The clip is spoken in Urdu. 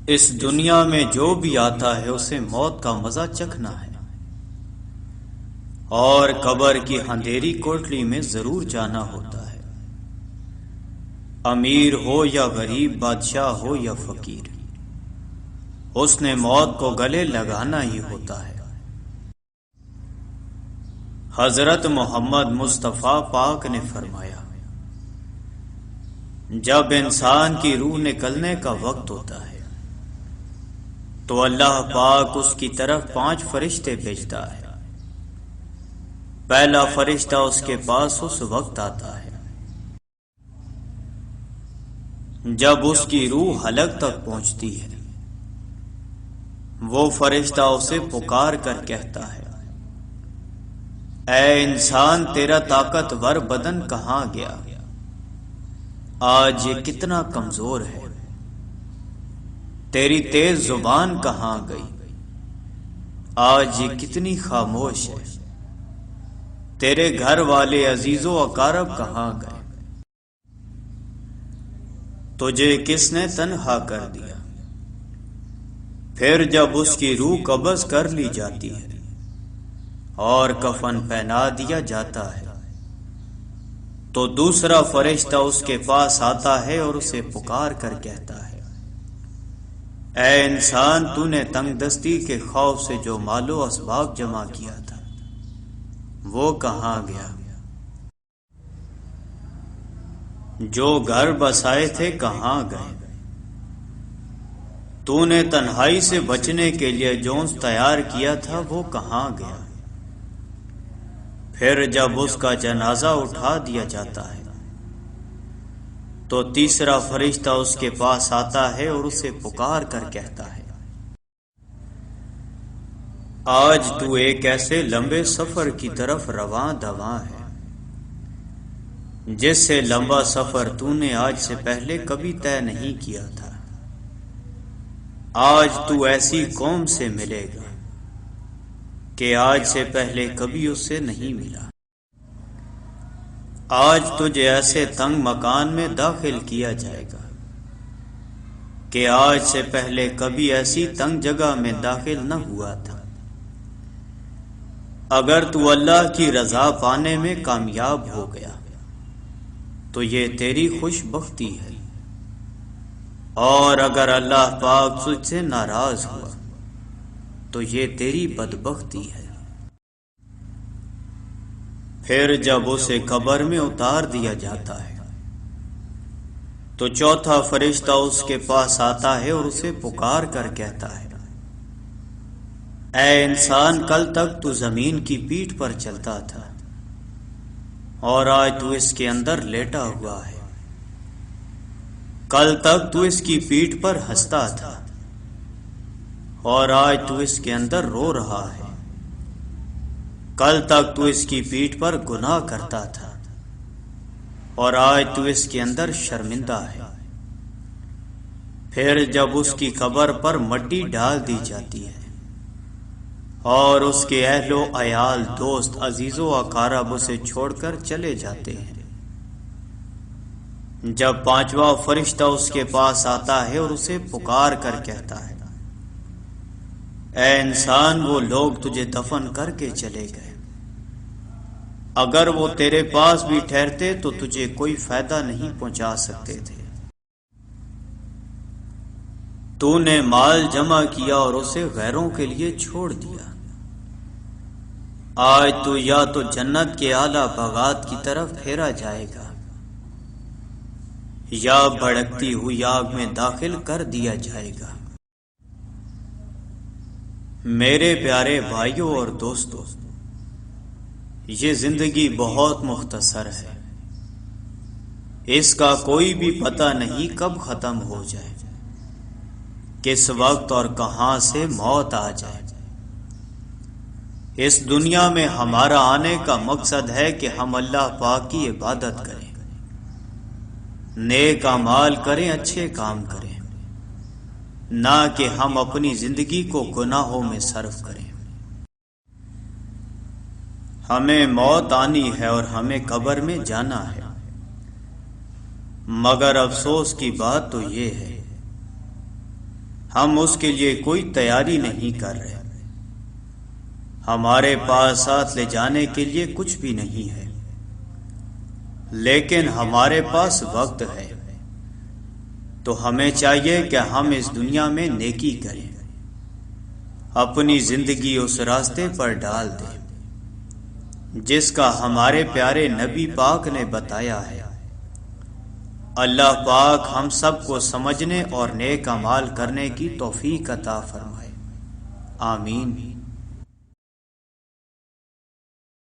اس دنیا میں جو بھی آتا ہے اسے موت کا مزہ چکھنا ہے، اور قبر کی اندھیری کوٹلی میں ضرور جانا ہوتا ہے۔ امیر ہو یا غریب، بادشاہ ہو یا فقیر، اس نے موت کو گلے لگانا ہی ہوتا ہے۔ حضرت محمد مصطفیٰ پاک نے فرمایا، جب انسان کی روح نکلنے کا وقت ہوتا ہے تو اللہ پاک اس کی طرف 5 فرشتے بھیجتا ہے۔ پہلا فرشتہ اس کے پاس اس وقت آتا ہے جب اس کی روح حلق تک پہنچتی ہے۔ وہ فرشتہ اسے پکار کر کہتا ہے، اے انسان، تیرا طاقتور بدن کہاں گیا؟ آج یہ کتنا کمزور ہے۔ تیری تیز زبان کہاں گئی؟ آج یہ کتنی خاموش ہے۔ تیرے گھر والے عزیز و اقارب کہاں گئے؟ تجھے کس نے تنہا کر دیا؟ پھر جب اس کی روح قبض کر لی جاتی ہے اور کفن پہنا دیا جاتا ہے تو دوسرا فرشتہ اس کے پاس آتا ہے اور اسے پکار کر کہتا ہے، اے انسان، تو نے تنگ دستی کے خوف سے جو مال و اسباب جمع کیا تھا وہ کہاں گیا؟ جو گھر بسائے تھے کہاں گئے؟ تو نے تنہائی سے بچنے کے لیے جونس تیار کیا تھا وہ کہاں گیا؟ پھر جب اس کا جنازہ اٹھا دیا جاتا ہے تو تیسرا فرشتہ اس کے پاس آتا ہے اور اسے پکار کر کہتا ہے، آج تو ایک ایسے لمبے سفر کی طرف رواں دواں ہے جس سے لمبا سفر تو نے آج سے پہلے کبھی طے نہیں کیا تھا۔ آج تو ایسی قوم سے ملے گا کہ آج سے پہلے کبھی اس سے نہیں ملا۔ آج تجھے ایسے تنگ مکان میں داخل کیا جائے گا کہ آج سے پہلے کبھی ایسی تنگ جگہ میں داخل نہ ہوا تھا۔ اگر تو اللہ کی رضا پانے میں کامیاب ہو گیا تو یہ تیری خوش بختی ہے، اور اگر اللہ پاک تجھ سے ناراض ہوا تو یہ تیری بدبختی ہے۔ پھر جب اسے قبر میں اتار دیا جاتا ہے تو چوتھا فرشتہ اس کے پاس آتا ہے اور اسے پکار کر کہتا ہے، اے انسان، کل تک تو زمین کی پیٹھ پر چلتا تھا اور آج تو اس کے اندر لیٹا ہوا ہے۔ کل تک تو اس کی پیٹھ پر ہنستا تھا اور آج تو اس کے اندر رو رہا ہے۔ کل تک تو اس کی پیٹھ پر گناہ کرتا تھا اور آج تو اس کے اندر شرمندہ ہے۔ پھر جب اس کی قبر پر مٹی ڈال دی جاتی ہے اور اس کے اہل و عیال، دوست، عزیز و اقارب اسے چھوڑ کر چلے جاتے ہیں، جب پانچواں فرشتہ اس کے پاس آتا ہے اور اسے پکار کر کہتا ہے، اے انسان، وہ لوگ تجھے دفن کر کے چلے گئے، اگر وہ تیرے پاس بھی ٹھہرتے تو تجھے کوئی فائدہ نہیں پہنچا سکتے تھے۔ تو نے مال جمع کیا اور اسے غیروں کے لیے چھوڑ دیا۔ آج تو یا تو جنت کے اعلیٰ باغات کی طرف پھیرا جائے گا یا بھڑکتی ہوئی آگ میں داخل کر دیا جائے گا۔ میرے پیارے بھائیوں اور دوستوں، یہ زندگی بہت مختصر ہے، اس کا کوئی بھی پتہ نہیں کب ختم ہو جائے، کس وقت اور کہاں سے موت آ جائے۔ اس دنیا میں ہمارا آنے کا مقصد ہے کہ ہم اللہ پاک کی عبادت کریں، نیک اعمال کریں، اچھے کام کریں، نہ کہ ہم اپنی زندگی کو گناہوں میں صرف کریں۔ ہمیں موت آنی ہے اور ہمیں قبر میں جانا ہے، مگر افسوس کی بات تو یہ ہے ہم اس کے لیے کوئی تیاری نہیں کر رہے۔ ہمارے پاس ساتھ لے جانے کے لیے کچھ بھی نہیں ہے، لیکن ہمارے پاس وقت ہے، تو ہمیں چاہیے کہ ہم اس دنیا میں نیکی کریں، اپنی زندگی اس راستے پر ڈال دیں جس کا ہمارے پیارے نبی پاک نے بتایا ہے۔ اللہ پاک ہم سب کو سمجھنے اور نیک اعمال کرنے کی توفیق عطا فرمائے، آمین۔